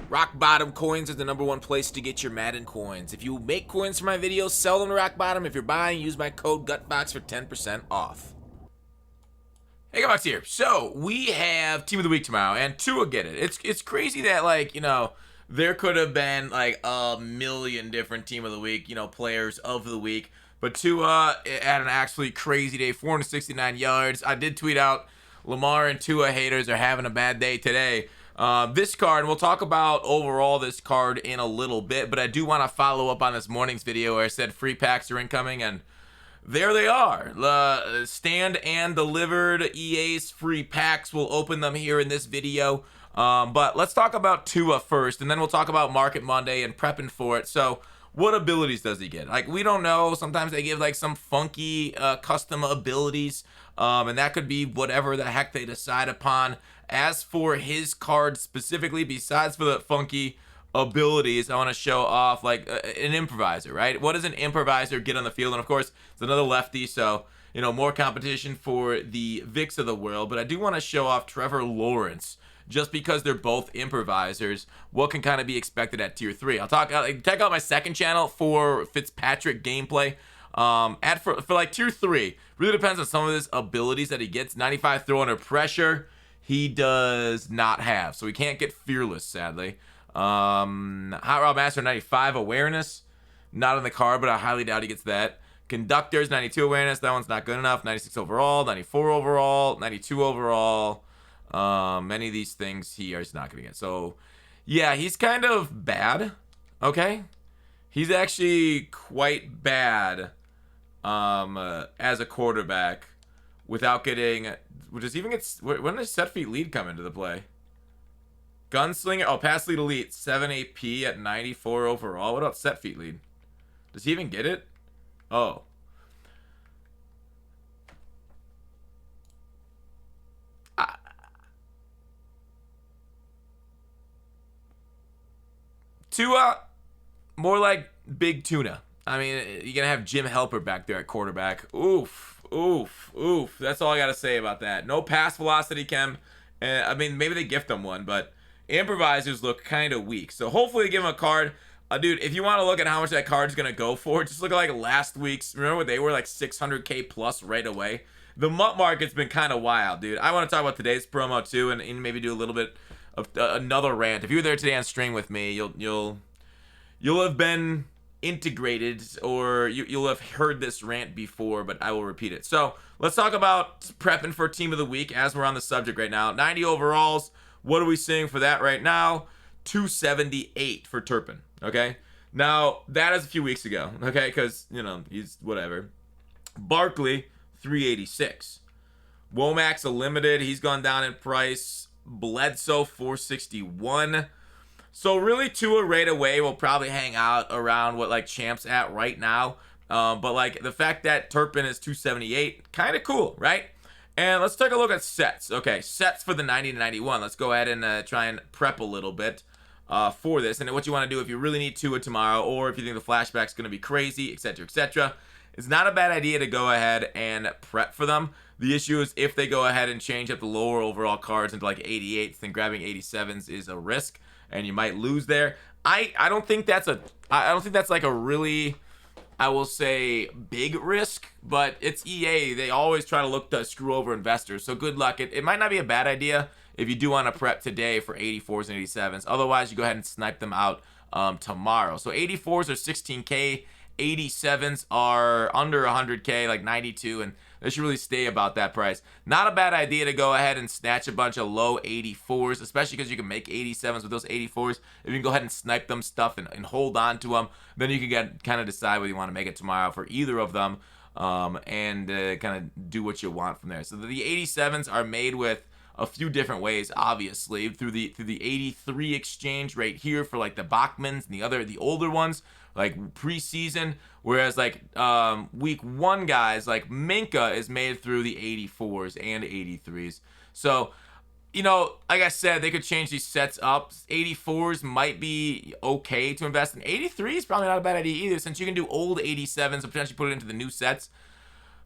Rock Bottom Coins is the #1 place to get your Madden coins. If you make coins for my videos, sell them to Rock Bottom. If you're buying, use my code GUTBOX for 10% off. Hey, Gutbox here. So, we have Team of the Week tomorrow, and Tua get it. It's crazy that, like, there could have been, like, a million different Team of the Week, players of the week. But Tua had an absolutely crazy day, 469 yards. I did tweet out, Lamar and Tua haters are having a bad day today. This card, and we'll talk about overall this card in a little bit, but I do want to follow up on this morning's video where I said free packs are incoming, and there they are. Stand and delivered EA's free packs. We'll open them here in this video. But let's talk about Tua first, and then we'll talk about Market Monday and prepping for it. So, what abilities does he get? Like, we don't know. Sometimes they give, like, some funky custom abilities, and that could be whatever the heck they decide upon. As for his card specifically, besides for the funky abilities, I want to show off, like, an improviser, right? What does an improviser get on the field? And, of course, it's another lefty, so, more competition for the Vicks of the world. But I do want to show off Trevor Lawrence, just because they're both improvisers. What can kind of be expected at tier 3? Check out my second channel for Fitzpatrick gameplay. For like tier 3, really depends on some of his abilities that he gets. 95 throw under pressure, he does not have, so he can't get fearless, sadly. Hot Rod Master 95 awareness, not in the card, but I highly doubt he gets that. Conductors 92 awareness, that one's not good enough. 96 overall, 94 overall, 92 overall. Many of these things he is not going to get. So, yeah, he's kind of bad. Okay, he's actually quite bad. As a quarterback, without getting. Does even get? When does set feet lead come into the play? Gunslinger. Oh, pass lead elite 7 AP at 94 overall. What about set feet lead? Does he even get it? Oh. Tua, more like big tuna. I mean, you're going to have Jim Helper back there at quarterback. Oof, oof, oof. That's all I got to say about that. No pass velocity chem. I mean, maybe they gift him one, but improvisers look kind of weak. So hopefully they give him a card. Dude, if you want to look at how much that card's going to go for, just look at like last week's. Remember they were like 600K plus right away? The MUT market's been kind of wild, dude. I want to talk about today's promo too, and maybe do a little bit of another rant. If you were there today on stream with me, you'll have been integrated, or you'll have heard this rant before, but I will repeat it. So let's talk about prepping for Team of the Week as we're on the subject right now. 90 overalls. What are we seeing for that right now? 278 for Turpin. Okay. Now that is a few weeks ago. Okay, because he's whatever. Barkley 386. Womack's a limited. He's gone down in price. Bledsoe 461. So really Tua right away will probably hang out around what like Champ's at right now. But like the fact that Turpin is 278, kind of cool, right? And let's take a look at sets. Okay, sets for the 90 to 91. Let's go ahead and try and prep a little bit for this. And what you want to do if you really need Tua tomorrow, or if you think the flashback's going to be crazy, etc., etc., it's not a bad idea to go ahead and prep for them. The issue is if they go ahead and change up the lower overall cards into like 88s, then grabbing 87s is a risk, and you might lose there. I don't think that's like a really, I will say, big risk, but it's EA. They always try to look to screw over investors, so good luck. It might not be a bad idea if you do want to prep today for 84s and 87s. Otherwise, you go ahead and snipe them out tomorrow. So 84s are 16K. 87s are under 100K, like 92, and they should really stay about that price. Not a bad idea to go ahead and snatch a bunch of low 84s, especially because you can make 87s with those 84s. If you can go ahead and snipe them stuff and hold on to them, then you can kind of decide whether you want to make it tomorrow for either of them, and kind of do what you want from there. So the 87s are made with a few different ways, obviously, through the 83 exchange right here for like the Bachmans and the older ones, like preseason, whereas like week 1 guys like Minka is made through the 84s and 83s. So like I said, they could change these sets up. 84s might be okay to invest in. 83 is probably not a bad idea either, since you can do old 87s and potentially put it into the new sets.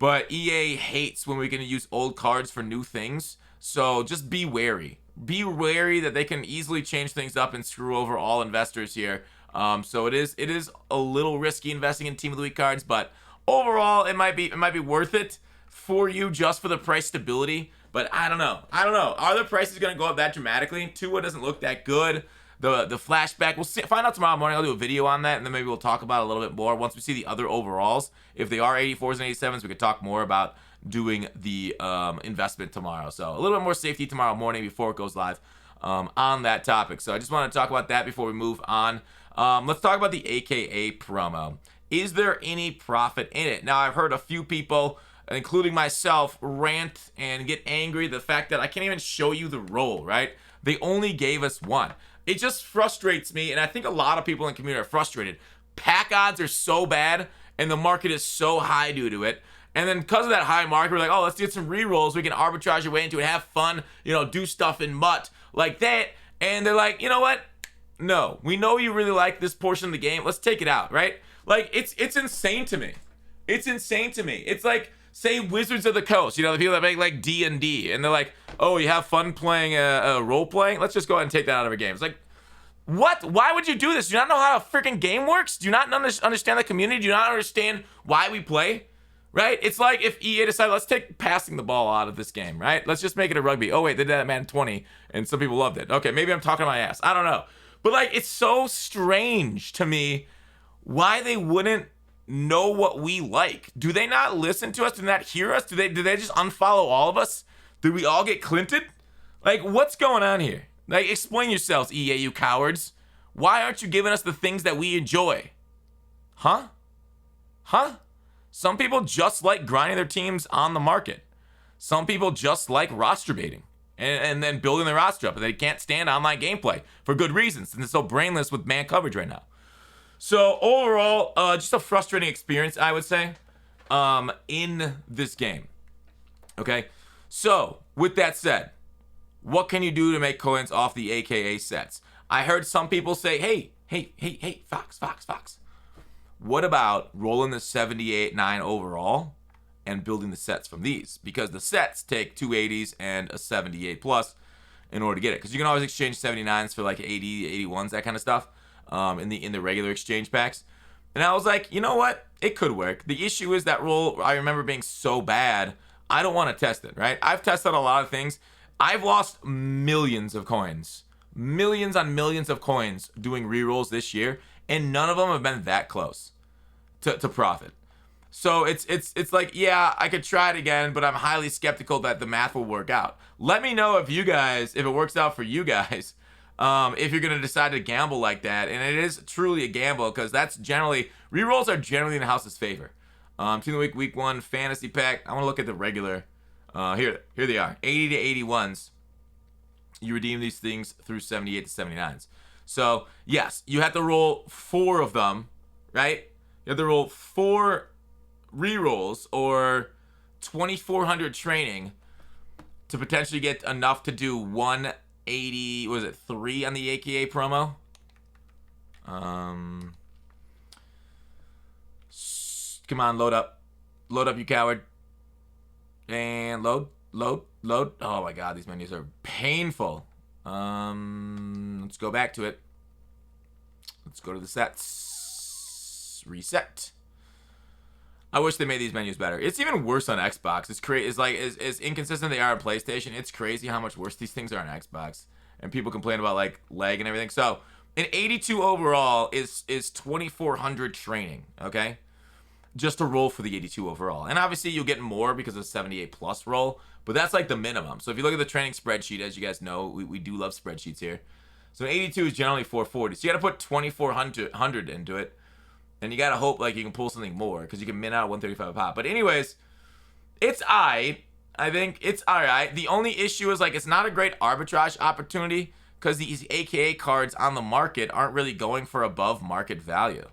But EA hates when we can use old cards for new things. So just be wary. be wary that they can easily change things up and screw over all investors here. So it is a little risky investing in Team of the Week cards, but overall it might be worth it for you just for the price stability. But I don't know. Are the prices going to go up that dramatically? Tua doesn't look that good. The flashback, we'll find out tomorrow morning. I'll do a video on that, and then maybe we'll talk about it a little bit more once we see the other overalls. If they are 84s and 87s, we could talk more about doing the investment tomorrow. So a little bit more safety tomorrow morning before it goes live on that topic. So I just want to talk about that before we move on. Let's talk about the AKA promo. Is there any profit in it? Now, I've heard a few people, including myself, rant and get angry at the fact that I can't even show you the roll, right? They only gave us one. It just frustrates me, and I think a lot of people in the community are frustrated. Pack odds are so bad, and the market is so high due to it. And then because of that high market, we're like, oh, let's get some re-rolls. We can arbitrage your way into it, have fun, do stuff in MUT like that. And they're like, you know what? No, we know you really like this portion of the game. Let's take it out, right? Like, it's insane to me. It's insane to me. It's like, say Wizards of the Coast, the people that make like D&D, and they're like, oh, you have fun playing role playing? Let's just go ahead and take that out of a game. It's like, what? Why would you do this? Do you not know how a freaking game works? Do you not understand the community? Do you not understand why we play? Right? It's like if EA decided, let's take passing the ball out of this game, right? Let's just make it a rugby. Oh, wait, they did that at Madden 20, and some people loved it. Okay, maybe I'm talking my ass. I don't know. But, like, it's so strange to me why they wouldn't know what we like. Do they not listen to us? Do they not hear us? Do they just unfollow all of us? Did we all get Clinted? Like, what's going on here? Like, explain yourselves, EA, you cowards. Why aren't you giving us the things that we enjoy? Huh? Some people just like grinding their teams on the market. Some people just like roster baiting and then building their roster up. And they can't stand online gameplay for good reasons, since it's so brainless with man coverage right now. So overall, just a frustrating experience, I would say, in this game. Okay? So, with that said, what can you do to make coins off the AKA sets? I heard some people say, hey, Fox. What about rolling the 78-9 overall and building the sets from these? Because the sets take 280s and a 78 plus in order to get it. Because you can always exchange 79s for like 80, 81s, that kind of stuff in the regular exchange packs. And I was like, you know what? It could work. The issue is that roll, I remember being so bad, I don't want to test it, right? I've tested a lot of things. I've lost millions of coins. Millions on millions of coins doing rerolls this year, and none of them have been that close to profit. So it's like, yeah, I could try it again, but I'm highly skeptical that the math will work out. Let me know if it works out for you guys, if you're going to decide to gamble like that. And it is truly a gamble, because rerolls are generally in the house's favor. Team of the week 1 fantasy pack. I want to look at the regular. Here they are. 80 to 81s. You redeem these things through 78 to 79s. So, yes, you have to roll 4 of them, right? You have to roll 4 rerolls or 2,400 training to potentially get enough to do 180, was it 3 on the AKA promo? Come on, load up. Load up, you coward. And load. Oh my god, these menus are painful. Let's go back to it. Let's go to the sets. Reset. I wish they made these menus better. It's even worse on Xbox. It's crazy. It's like as inconsistent they are on PlayStation. It's crazy how much worse these things are on Xbox. And people complain about like lag and everything. So an 82 overall is 2,400 training. Okay, just to roll for the 82 overall. And obviously you'll get more because of 78 plus roll. But that's like the minimum. So if you look at the training spreadsheet, as you guys know, we do love spreadsheets here. So 82 is generally 440. So you got to put 2,400 into it. And you got to hope like you can pull something more, because you can min out 135 a pop. But anyways, it's I think it's alright. The only issue is like it's not a great arbitrage opportunity, because these AKA cards on the market aren't really going for above market value.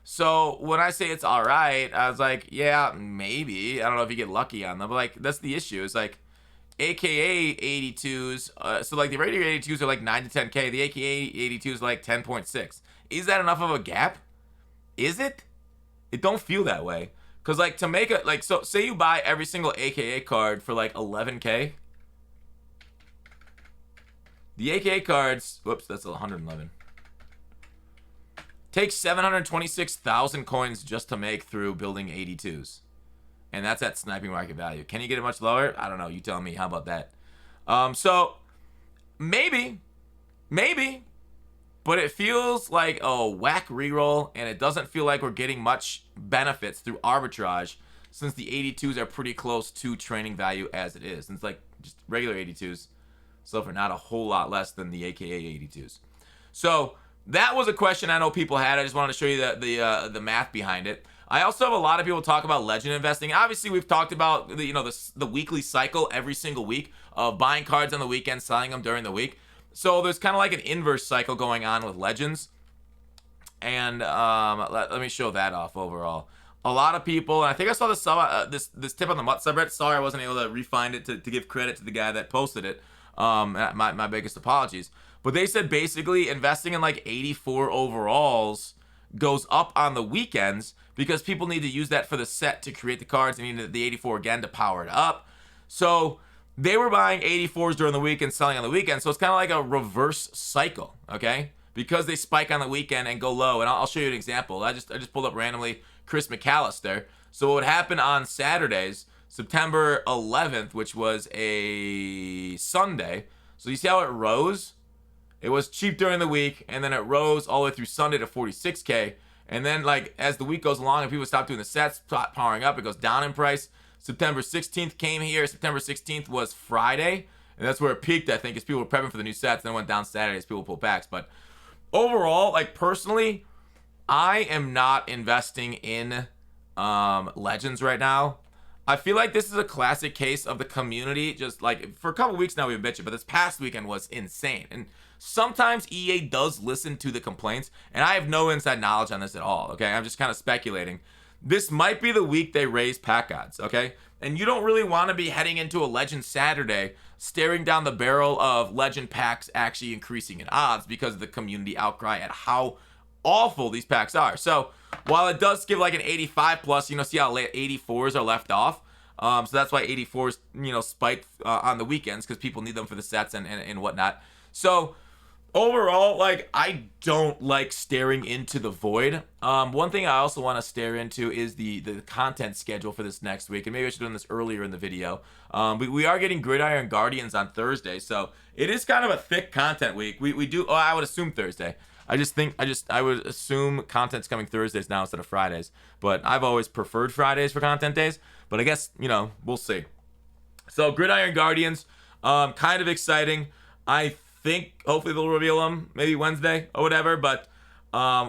So when I say it's alright, I was like, yeah, maybe. I don't know if you get lucky on them, but like that's the issue. It's like AKA 82s. So like the regular 82s are like 9 to 10K. The AKA 82s are like 10.6. Is that enough of a gap? Is it? It don't feel that way. Because, like, to make it, like, so, say you buy every single AKA card for, like, 11K. The AKA cards, whoops, that's 111. Takes 726,000 coins just to make through building 82s. And that's at sniping market value. Can you get it much lower? I don't know. You tell me. How about that? So, maybe. But it feels like a whack reroll, and it doesn't feel like we're getting much benefits through arbitrage since the 82s are pretty close to training value as it is. And it's like just regular 82s, so for not a whole lot less than the AKA 82s. So that was a question I know people had. I just wanted to show you the math behind it. I also have a lot of people talk about legend investing. Obviously, we've talked about the weekly cycle every single week of buying cards on the weekend, selling them during the week. So there's kind of like an inverse cycle going on with legends. And let me show that off overall. A lot of people, and I think I saw this tip on the Mutt subreddit. Sorry I wasn't able to refind it to give credit to the guy that posted it. My biggest apologies. But they said basically investing in like 84 overalls goes up on the weekends because people need to use that for the set to create the cards. They need the 84 again to power it up. So they were buying 84s during the week and selling on the weekend. So it's kind of like a reverse cycle, okay? Because they spike on the weekend and go low. And I'll show you an example. I just pulled up randomly Chris McAllister. So what would happen on Saturdays, September 11th, which was a Sunday. So you see how it rose? It was cheap during the week, and then it rose all the way through Sunday to 46K. And then, like, as the week goes along and people stop doing the sets, stop powering up, it goes down in price. September 16th came here. September 16th was Friday, and that's where it peaked, I think, as people were prepping for the new sets. Then it went down Saturday as people pulled packs. But overall, like, personally, I am not investing in Legends right now. I feel like this is a classic case of the community. Just like for a couple weeks now we've been bitching, but this past weekend was insane. And sometimes EA does listen to the complaints, and I have no inside knowledge on this at all, okay? I'm just kind of speculating. This might be the week they raise pack odds, okay? And you don't really want to be heading into a Legend Saturday staring down the barrel of Legend packs actually increasing in odds because of the community outcry at how awful these packs are. So while it does give like an 85 plus, see how 84s are left off. So that's why 84s, spiked on the weekends because people need them for the sets and whatnot. So overall, like, I don't like staring into the void. One thing I also want to stare into is the content schedule for this next week. And maybe I should have done this earlier in the video. We are getting Gridiron Guardians on Thursday. So it is kind of a thick content week. We do, I would assume Thursday. I would assume content's coming Thursdays now instead of Fridays. But I've always preferred Fridays for content days. But I guess, we'll see. So Gridiron Guardians, kind of exciting. I think hopefully they'll reveal them maybe Wednesday or whatever. But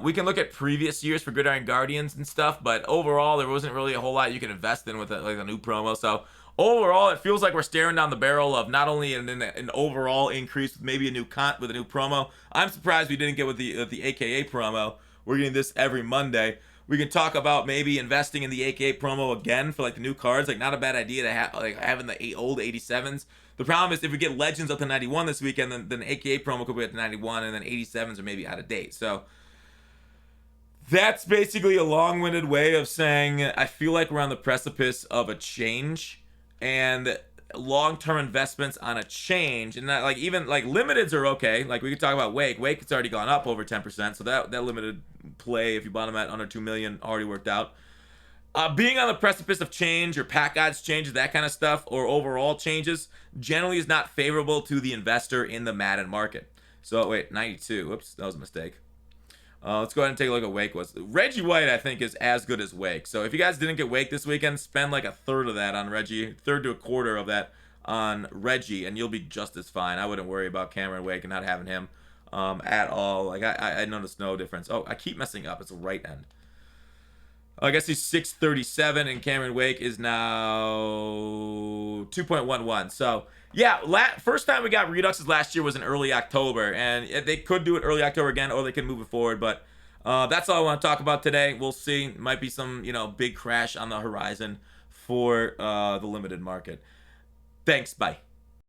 we can look at previous years for Gridiron Guardians and stuff. But overall, there wasn't really a whole lot you can invest in with a new promo. So overall, it feels like we're staring down the barrel of not only an overall increase with maybe a new promo. I'm surprised we didn't get with the AKA promo. We're getting this every Monday. We can talk about maybe investing in the AKA promo again for like the new cards. Like, not a bad idea to have, like, having the old 87s. The problem is if we get Legends up to 91 this weekend, then AKA promo could be at 91, and then 87s are maybe out of date. So that's basically a long-winded way of saying I feel like we're on the precipice of a change, and long-term investments on a change, and that, like, even like limiteds are okay. Like, we could talk about Wake. It's already gone up over 10%, so that limited play, if you bought them at under 2 million, already worked out. Being on the precipice of change or pack odds changes, that kind of stuff, or overall changes, generally is not favorable to the investor in the Madden market. So wait, 92. Whoops, that was a mistake. Let's go ahead and take a look at Wake. Reggie White, I think, is as good as Wake. So if you guys didn't get Wake this weekend, spend like a third of that on Reggie, third to a quarter of that on Reggie, and you'll be just as fine. I wouldn't worry about Cameron Wake and not having him at all. Like, I noticed no difference. Oh, I keep messing up. It's a right end. I guess he's 637, and Cameron Wake is now 2.11. So yeah, first time we got Reduxes last year was in early October, and they could do it early October again, or they can move it forward. But that's all I want to talk about today. We'll see. Might be some big crash on the horizon for the limited market. Thanks. Bye.